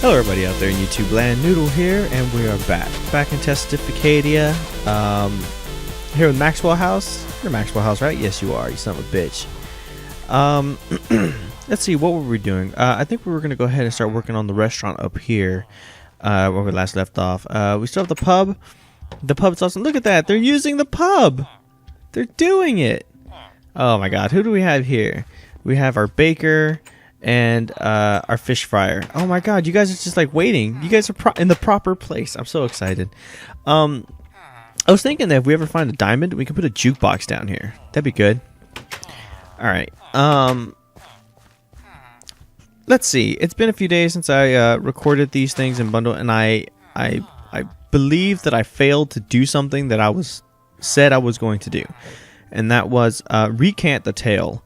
Hello everybody out there in YouTube land, Noodle here, and we are back in Testificadia, here with Maxwell House. You're Maxwell House, right? Yes, you are, you son of a bitch. Let's see, what were we doing? I think we were going to go ahead and start working on the restaurant up here, where we last left off. We still have the pub. The pub's awesome. Look at that, they're using the pub! They're doing it! Oh my god, who do we have here? We have our baker and our fish fryer. Oh my god, you guys are just like waiting. You guys are in the proper place. I'm so excited. I was thinking that if we ever find a diamond, we can put a jukebox down here. That'd be good. Alright. Let's see. It's been a few days since I recorded these things in bundle, and I believe that I failed to do something that said I was going to do. And that was recant the tale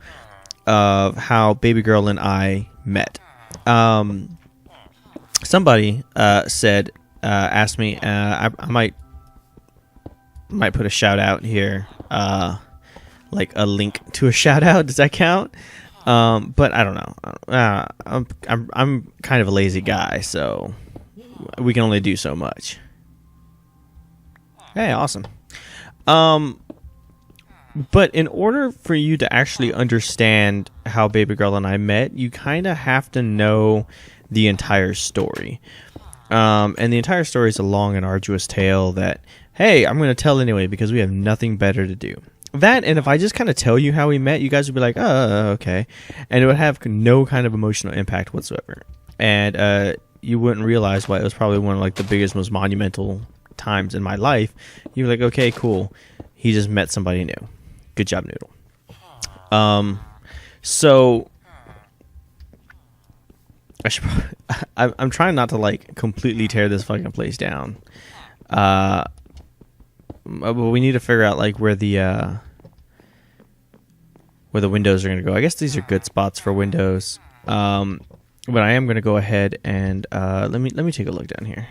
of how baby girl and I met. Somebody asked me, I might put a shout out here, like a link to a shout out. Does that count? But I don't know. I'm kind of a lazy guy, so we can only do so much. Hey, awesome. But in order for you to actually understand how baby girl and I met, you kind of have to know the entire story. And the entire story is a long and arduous tale that, hey, I'm going to tell anyway because we have nothing better to do. That, and if I just kind of tell you how we met, you guys would be like, oh, okay. And it would have no kind of emotional impact whatsoever. And you wouldn't realize why it was probably one of like the biggest, most monumental times in my life. You're like, okay, cool. He just met somebody new. Good job, Noodle. So I'm trying not to like completely tear this fucking place down. But we need to figure out like where the windows are gonna go. I guess these are good spots for windows. But I am gonna go ahead and let me take a look down here.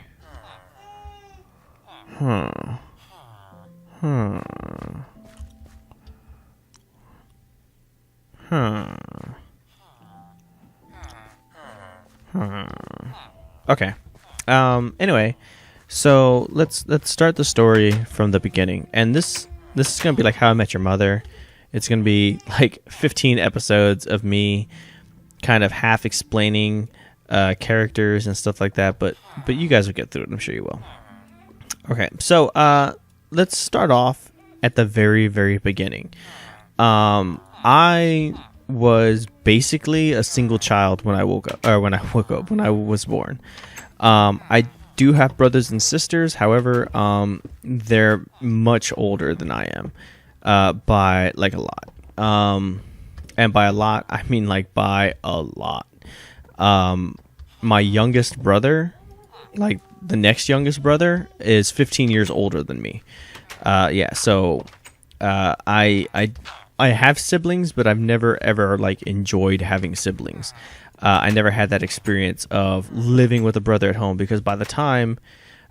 Okay. Anyway, so let's start the story from the beginning. And this is gonna be like How I Met Your Mother. It's gonna be like 15 episodes of me kind of half explaining characters and stuff like that. But you guys will get through it. I'm sure you will. Okay. So let's start off at the very, very beginning. I was basically a single child when I was born. I do have brothers and sisters. However, they're much older than I am, by like a lot. And by a lot, I mean like by a lot. My youngest brother, like the next youngest brother, is 15 years older than me. Yeah, so I have siblings, but I've never ever like enjoyed having siblings. I never had that experience of living with a brother at home because by the time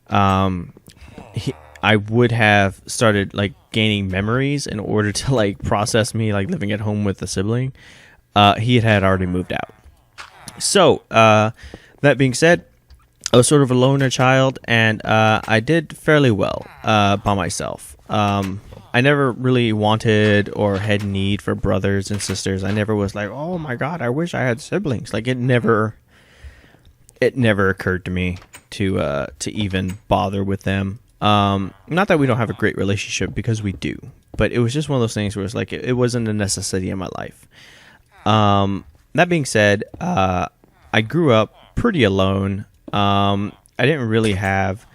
I would have started like gaining memories in order to like process me like living at home with a sibling, he had already moved out. So that being said, I was sort of a loner child, and I did fairly well by myself. I never really wanted or had need for brothers and sisters. I never was like, oh my god, I wish I had siblings. Like it never occurred to me to even bother with them. Not that we don't have a great relationship, because we do, but it was just one of those things where it's like it wasn't a necessity in my life. That being said, I grew up pretty alone. I didn't really have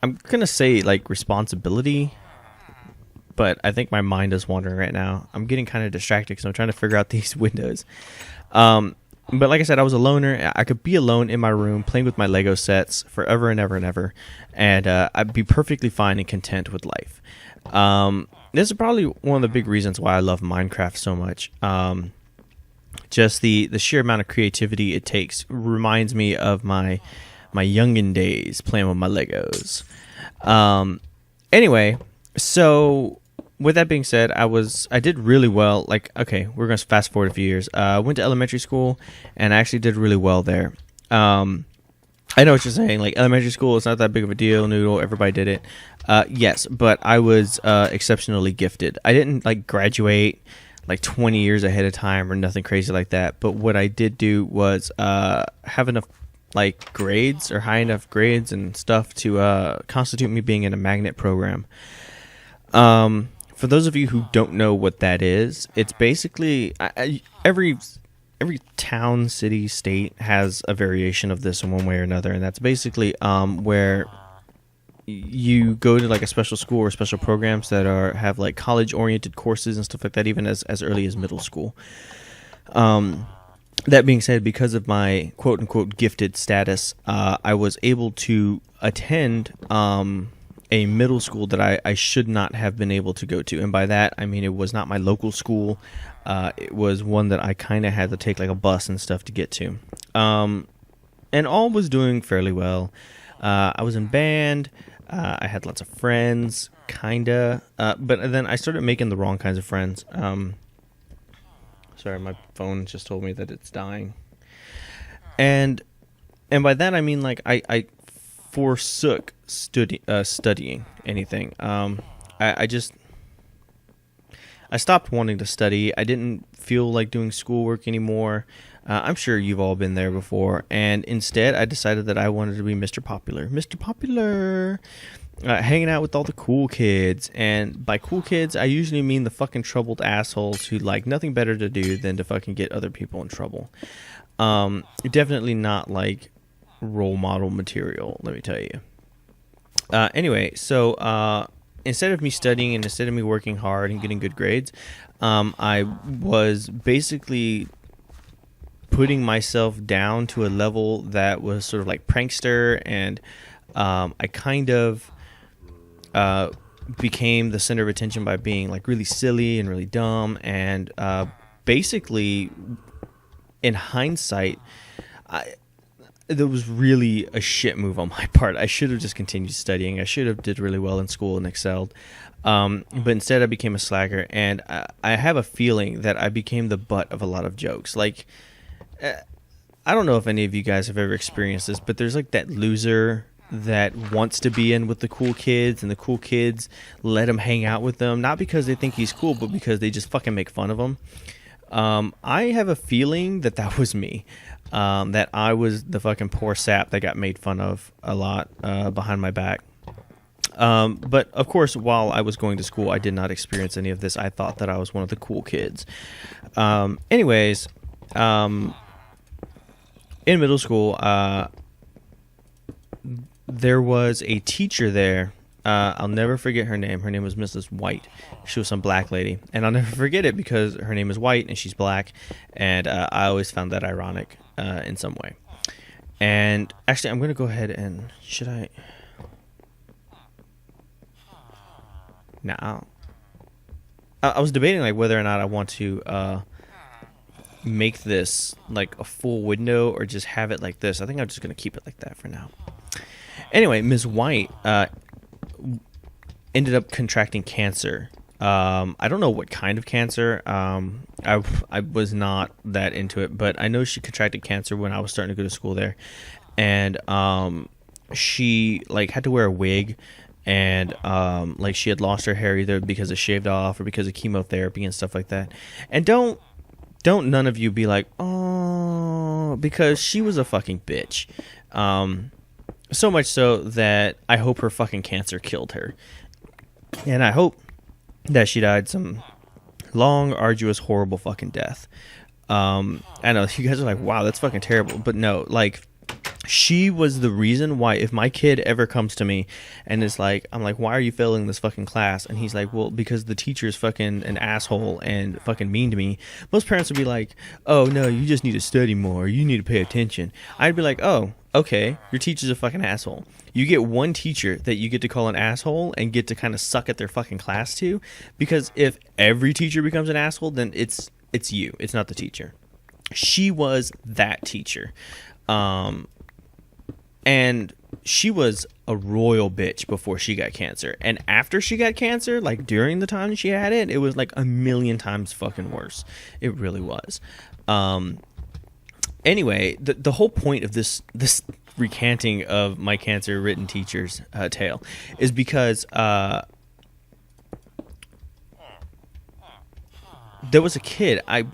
I'm gonna say like responsibility, but I think my mind is wandering right now. I'm getting kind of distracted because I'm trying to figure out these windows. But like I said, I was a loner. I could be alone in my room playing with my Lego sets forever and ever and ever, and I'd be perfectly fine and content with life. This is probably one of the big reasons why I love Minecraft so much. Just the sheer amount of creativity it takes reminds me of my youngin' days playing with my Legos. Anyway, so with that being said, I did really well. Like, okay, we're gonna fast forward a few years. I went to elementary school, and I actually did really well there. I know what you're saying. Like, elementary school, it's not that big of a deal. Noodle, everybody did it. Yes, but I was exceptionally gifted. I didn't like graduate like 20 years ahead of time or nothing crazy like that. But what I did do was have enough like grades or high enough grades and stuff to constitute me being in a magnet program. For those of you who don't know what that is, it's basically every town, city, state has a variation of this in one way or another, and that's basically where you go to like a special school or special programs that have like college oriented courses and stuff like that, even as early as middle school. That being said, because of my quote unquote gifted status, I was able to attend a middle school that I should not have been able to go to. And by that, I mean it was not my local school. It was one that I kind of had to take like a bus and stuff to get to. And all was doing fairly well. I was in band. I had lots of friends, kinda. But then I started making the wrong kinds of friends. Sorry, my phone just told me that it's dying. And by that I mean like I forsook studying anything. I stopped wanting to study. I didn't feel like doing schoolwork anymore. I'm sure you've all been there before. And instead, I decided that I wanted to be Mr. Popular. Mr. Popular! Hanging out with all the cool kids. And by cool kids, I usually mean the fucking troubled assholes who like nothing better to do than to fucking get other people in trouble. Definitely not like role model material, let me tell you. Anyway, so instead of me studying and instead of me working hard and getting good grades, I was basically putting myself down to a level that was sort of like prankster, and I kind of became the center of attention by being like really silly and really dumb, and basically in hindsight, there was really a shit move on my part. I should have just continued studying. I should have did really well in school and excelled. But instead I became a slacker, and I have a feeling that I became the butt of a lot of jokes. Like, I don't know if any of you guys have ever experienced this, but there's like that loser that wants to be in with the cool kids, and the cool kids let him hang out with them, not because they think he's cool, but because they just fucking make fun of him. I have a feeling that was me. That I was the fucking poor sap that got made fun of a lot behind my back. But of course, while I was going to school, I did not experience any of this. I thought that I was one of the cool kids. Anyways, in middle school, there was a teacher there. I'll never forget her name. Her name was Mrs. White. She was some black lady. And I'll never forget it because her name is White and she's black. And I always found that ironic in some way. And actually, I'm going to go ahead and... Should I... No. I was debating like whether or not I want to make this like a full window or just have it like this. I think I'm just going to keep it like that for now. Anyway, Ms. White... ended up contracting cancer. I don't know what kind of cancer. I was not that into it, but I know she contracted cancer when I was starting to go to school there, and she like had to wear a wig, and like she had lost her hair either because it shaved off or because of chemotherapy and stuff like that. And don't none of you be like, oh, because she was a fucking bitch. So much so that I hope her fucking cancer killed her. And I hope that she died some long, arduous, horrible fucking death. I know, you guys are like, wow, that's fucking terrible. But no, like, she was the reason why if my kid ever comes to me and is like, I'm like, why are you failing this fucking class? And he's like, well, because the teacher's fucking an asshole and fucking mean to me. Most parents would be like, oh, no, you just need to study more. You need to pay attention. I'd be like, oh, okay, your teacher's a fucking asshole. You get one teacher that you get to call an asshole and get to kind of suck at their fucking class to, because if every teacher becomes an asshole, then it's you. It's not the teacher. She was that teacher. And she was a royal bitch before she got cancer, and after she got cancer, like during the time she had it, it was like a million times fucking worse. It really was. Anyway, the whole point of this recanting of my cancer written teacher's tale is because there was a kid. I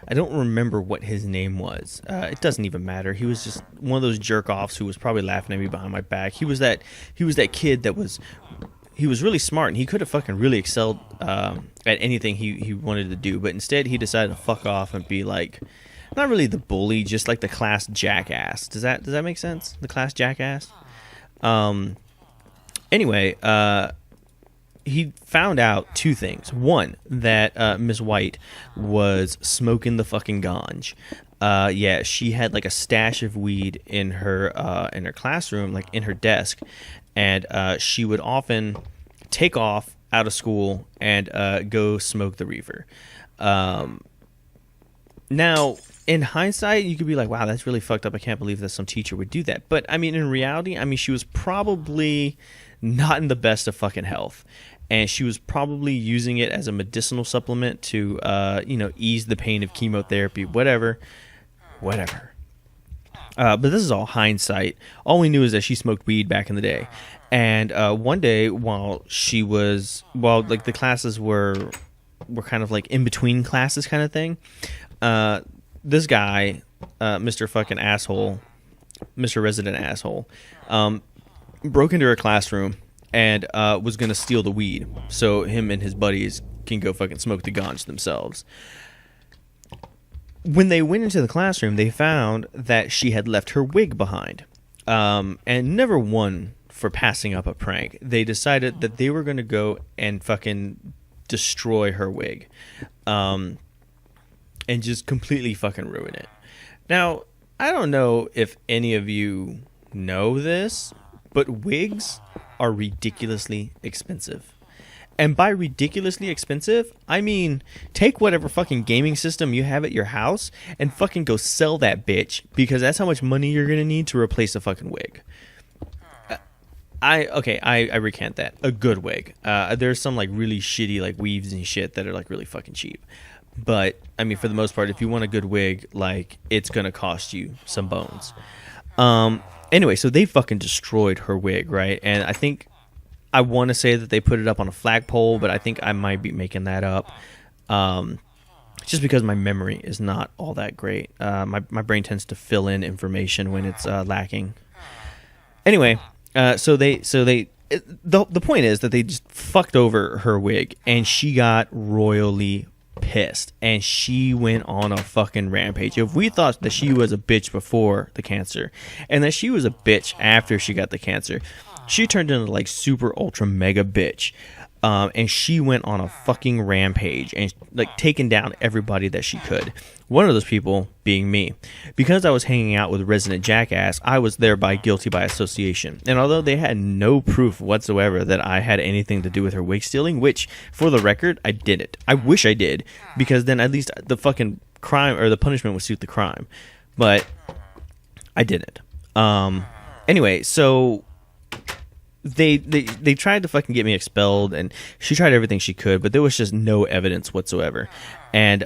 don't remember what his name was. It doesn't even matter. He was just one of those jerk offs who was probably laughing at me behind my back. He was that kid that was really smart, and he could have fucking really excelled at anything he wanted to do, but instead he decided to fuck off and be like, not really the bully, just like the class jackass. Does that make sense? The class jackass. Anyway, he found out two things. One, that Miss White was smoking the fucking ganj. Yeah, she had like a stash of weed in her classroom, like in her desk, and she would often take off out of school and go smoke the reefer. Now, in hindsight, you could be like, wow, that's really fucked up. I can't believe that some teacher would do that. But I mean, in reality, she was probably not in the best of fucking health. And she was probably using it as a medicinal supplement to, ease the pain of chemotherapy, whatever. But this is all hindsight. All we knew is that she smoked weed back in the day. And one day, while the classes were kind of like in between classes kind of thing, this guy, Mr. fucking asshole, Mr. Resident Asshole, broke into her classroom and was going to steal the weed so him and his buddies can go fucking smoke the ganj themselves. When they went into the classroom, they found that she had left her wig behind. And never one for passing up a prank. They decided that they were going to go and fucking destroy her wig. And just completely fucking ruin it. Now, I don't know if any of you know this, but wigs are ridiculously expensive. And by ridiculously expensive, I mean take whatever fucking gaming system you have at your house and fucking go sell that bitch, because that's how much money you're gonna need to replace a fucking wig. I recant that. A good wig. There's some like really shitty like weaves and shit that are like really fucking cheap. But I mean, for the most part, if you want a good wig, like, it's gonna cost you some bones. Anyway, so they fucking destroyed her wig, right? And I want to say that they put it up on a flagpole, but I think I might be making that up. Just because my memory is not all that great. My brain tends to fill in information when it's lacking. Anyway, the point is that they just fucked over her wig, and she got royally pissed, and she went on a fucking rampage. If we thought that she was a bitch before the cancer and that she was a bitch after she got the cancer, she turned into like super ultra mega bitch. And she went on a fucking rampage and like taking down everybody that she could. One of those people being me. Because I was hanging out with Resident Jackass, I was thereby guilty by association. And although they had no proof whatsoever that I had anything to do with her wig stealing, which, for the record, I didn't. I wish I did, because then at least the fucking crime or the punishment would suit the crime. But I didn't. Anyway, so They tried to fucking get me expelled, and she tried everything she could, but there was just no evidence whatsoever. And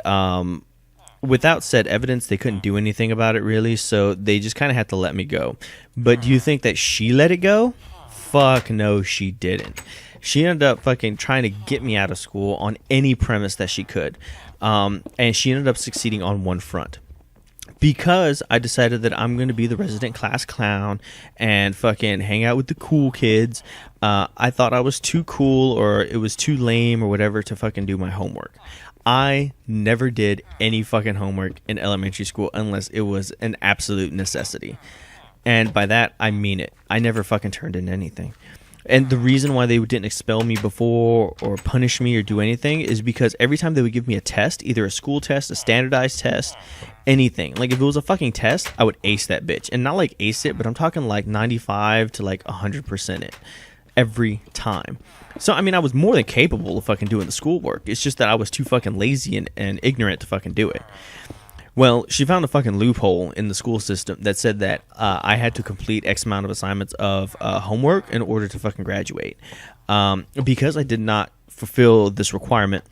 without said evidence, they couldn't do anything about it really, so they just kind of had to let me go. But do you think that she let it go? Fuck no, she didn't. She ended up fucking trying to get me out of school on any premise that she could. And she ended up succeeding on one front. Because I decided that I'm going to be the resident class clown and fucking hang out with the cool kids. I thought I was too cool, or it was too lame or whatever to fucking do my homework. I never did any fucking homework in elementary school unless it was an absolute necessity. And by that, I mean it. I never fucking turned in anything. And the reason why they didn't expel me before or punish me or do anything is because every time they would give me a test, either a school test, a standardized test, anything. Like if it was a fucking test, I would ace that bitch. And not like ace it, but I'm talking like 95 to like 100% it every time. So, I mean, I was more than capable of fucking doing the schoolwork. It's just that I was too fucking lazy and ignorant to fucking do it. Well, she found a fucking loophole in the school system that said that I had to complete X amount of assignments of homework in order to fucking graduate. Because I did not fulfill this requirement,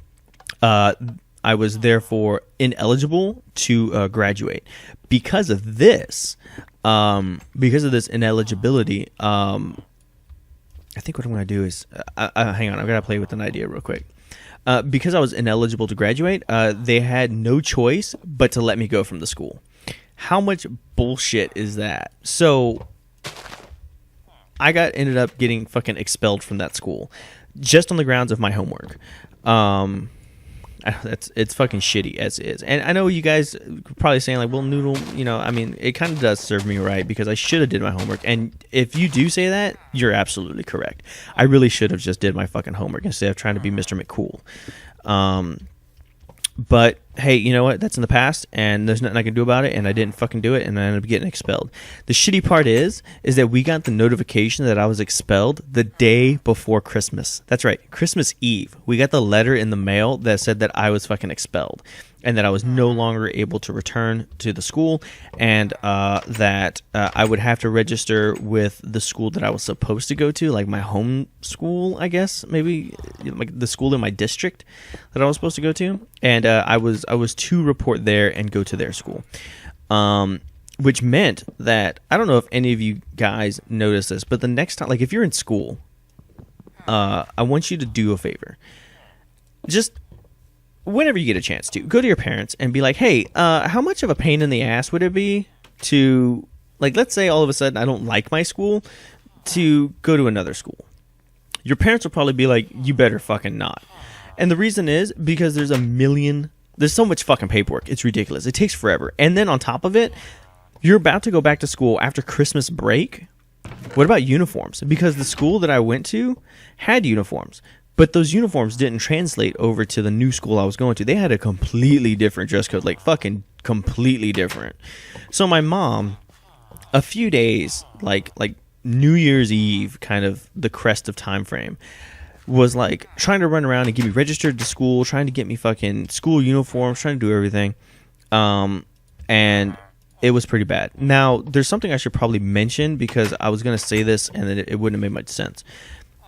I was therefore ineligible to graduate. Because of this ineligibility, I think what I'm going to do is, hang on, I've got to play with an idea real quick. Because I was ineligible to graduate, they had no choice but to let me go from the school. How much bullshit is that? So I ended up getting fucking expelled from that school just on the grounds of my homework. It's fucking shitty as is. And I know you guys probably saying like, well, Noodle, I mean, it kind of does serve me right because I should have did my homework. And if you do say that, you're absolutely correct. I really should have just did my fucking homework instead of trying to be Mr. McCool. But hey, you know what? That's in the past, and there's nothing I can do about it, and I didn't fucking do it, and I ended up getting expelled. The shitty part is that we got the notification that I was expelled the day before Christmas. That's right, Christmas Eve. We got the letter in the mail that said that I was fucking expelled, and that I was no longer able to return to the school, and that I would have to register with the school that I was supposed to go to, like my home school, I guess, maybe like the school in my district that I was supposed to go to, and I was to report there and go to their school, which meant that I don't know if any of you guys noticed this, but the next time, like if you're in school, I want you to do a favor, just whenever you get a chance to, go to your parents and be like, hey, how much of a pain in the ass would it be to, like, let's say all of a sudden I don't like my school, to go to another school? Your parents will probably be like, you better fucking not. And the reason is because there's so much fucking paperwork. It's ridiculous. It takes forever. And then on top of it, you're about to go back to school after Christmas break. What about uniforms? Because the school that I went to had uniforms, but those uniforms didn't translate over to the new school I was going to. They had a completely different dress code, like fucking completely different. So my mom, a few days, like New Year's Eve, kind of the crest of time frame, was like trying to run around and get me registered to school, trying to get me fucking school uniforms, trying to do everything. And it was pretty bad. Now, there's something I should probably mention because I was going to say this and it wouldn't have made much sense.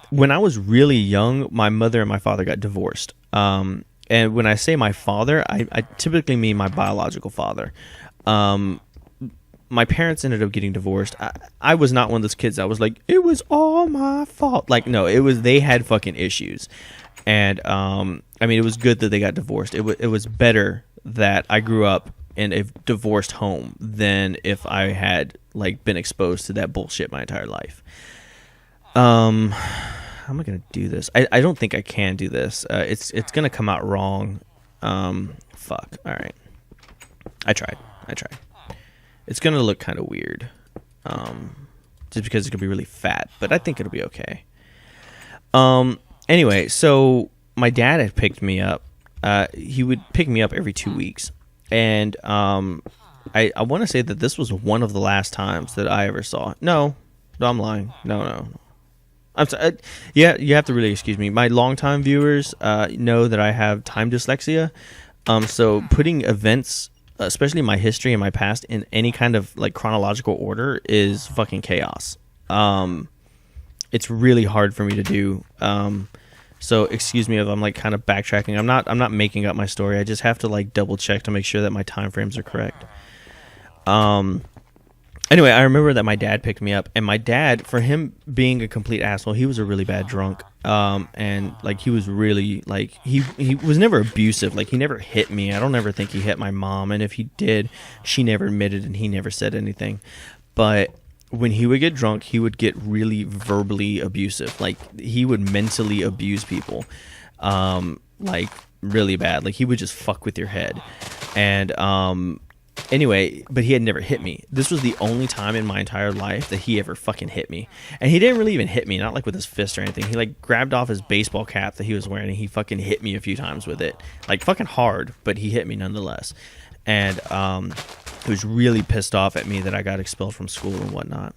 When I was really young, my mother and my father got divorced. And when I say my father, I typically mean my biological father. My parents ended up getting divorced. I was not one of those kids that was like, it was all my fault. Like, no, they had fucking issues. And, I mean, it was good that they got divorced. It was better that I grew up in a divorced home than if I had, like, been exposed to that bullshit my entire life. How am I going to do this? I don't think I can do this. It's going to come out wrong. Fuck. All right. I tried. It's going to look kind of weird, just because it's going to be really fat, but I think it'll be okay. Anyway, so my dad had picked me up. He would pick me up every 2 weeks, and I want to say that this was one of the last times that I ever saw it. No, I'm lying. No. I'm sorry. Yeah, you have to really excuse me. My longtime viewers know that I have time dyslexia, so putting events, especially my history and my past, in any kind of like chronological order is fucking chaos. It's really hard for me to do. So excuse me if I'm like kind of backtracking. I'm not making up my story. I just have to like double check to make sure that my time frames are correct. Anyway, I remember that my dad picked me up, and my dad, for him being a complete asshole, he was a really bad drunk. And like he was really like he was never abusive. Like he never hit me. I don't ever think he hit my mom, and if he did, she never admitted and he never said anything. But when he would get drunk, he would get really verbally abusive. Like he would mentally abuse people, like really bad. Like he would just fuck with your head. And anyway, but he had never hit me. This was the only time in my entire life that he ever fucking hit me. And he didn't really even hit me, not like with his fist or anything. He like grabbed off his baseball cap that he was wearing and he fucking hit me a few times with it. Like fucking hard, but he hit me nonetheless. And he was really pissed off at me that I got expelled from school and whatnot.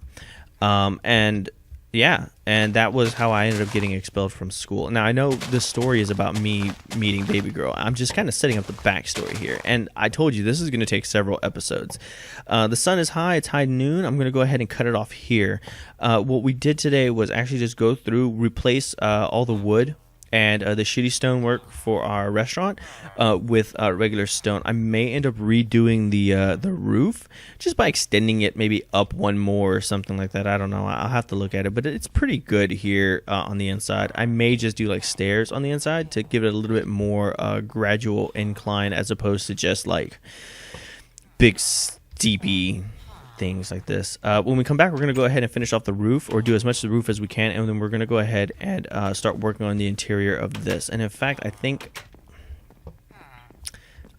And yeah, and that was how I ended up getting expelled from school. Now, I know this story is about me meeting baby girl. I'm just kind of setting up the backstory here. And I told you this is going to take several episodes. The sun is high. It's high noon. I'm going to go ahead and cut it off here. What we did today was actually just go through, replace all the wood and the shitty stonework for our restaurant with regular stone. I may end up redoing the roof just by extending it maybe up one more or something like that. I don't know. I'll have to look at it, but it's pretty good here on the inside. I may just do like stairs on the inside to give it a little bit more gradual incline as opposed to just like big steepy things like this. When we come back, we're going to go ahead and finish off the roof, or do as much of the roof as we can, and then we're going to go ahead and start working on the interior of this. And in fact, I think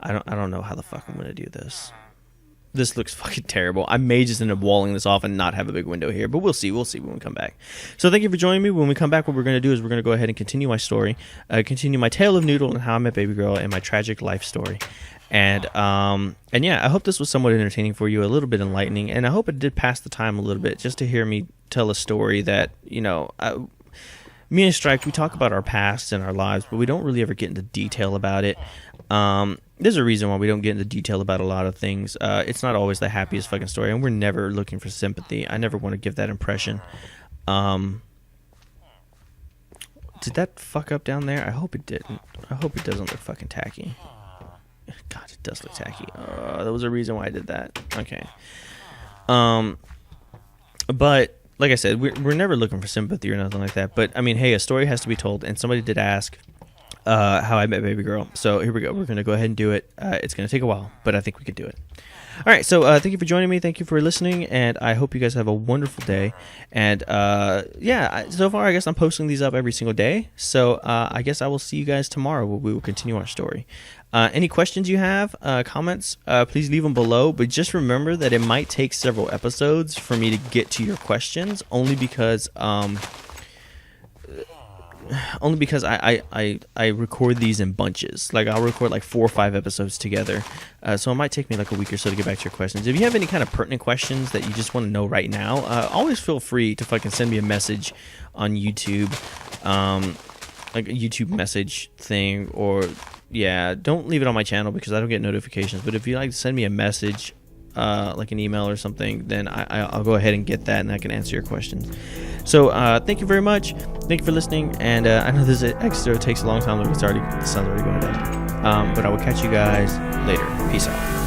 I don't know how the fuck I'm going to do this. This looks fucking terrible. I may just end up walling this off and not have a big window here, but we'll see when we come back. So thank you for joining me. When we come back, what we're going to do is we're going to go ahead and continue my story, continue my tale of Noodle and how I met baby girl and my tragic life story. And yeah, I hope this was somewhat entertaining for you, a little bit enlightening, and I hope it did pass the time a little bit just to hear me tell a story that, you know, me and Strike, we talk about our past and our lives, but we don't really ever get into detail about it. There's a reason why we don't get into detail about a lot of things. It's not always the happiest fucking story, and we're never looking for sympathy. I never want to give that impression. Did that fuck up down there? I hope it didn't. I hope it doesn't look fucking tacky. God, it does look tacky. There was a reason why I did that. Okay. But like I said, we're never looking for sympathy or nothing like that. But I mean, hey, a story has to be told, and somebody did ask how I met baby girl. So here we go. We're gonna go ahead and do it. It's gonna take a while, but I think we can do it. All right, so thank you for joining me. Thank you for listening, and I hope you guys have a wonderful day. And yeah, so far I guess I'm posting these up every single day. So I guess I will see you guys tomorrow where we will continue our story. Any questions you have, comments, please leave them below. But just remember that it might take several episodes for me to get to your questions, only because I record these in bunches. Like, I'll record like 4 or 5 episodes together. So it might take me like a week or so to get back to your questions. If you have any kind of pertinent questions that you just want to know right now, always feel free to fucking send me a message on YouTube, like a YouTube message thing, or yeah, don't leave it on my channel because I don't get notifications. But if you like to send me a message, like an email or something, then I'll go ahead and get that, and I can answer your questions. So thank you very much. Thank you for listening. And I know this extra takes a long time. Look, the sun's already going down. But I will catch you guys later. Peace out.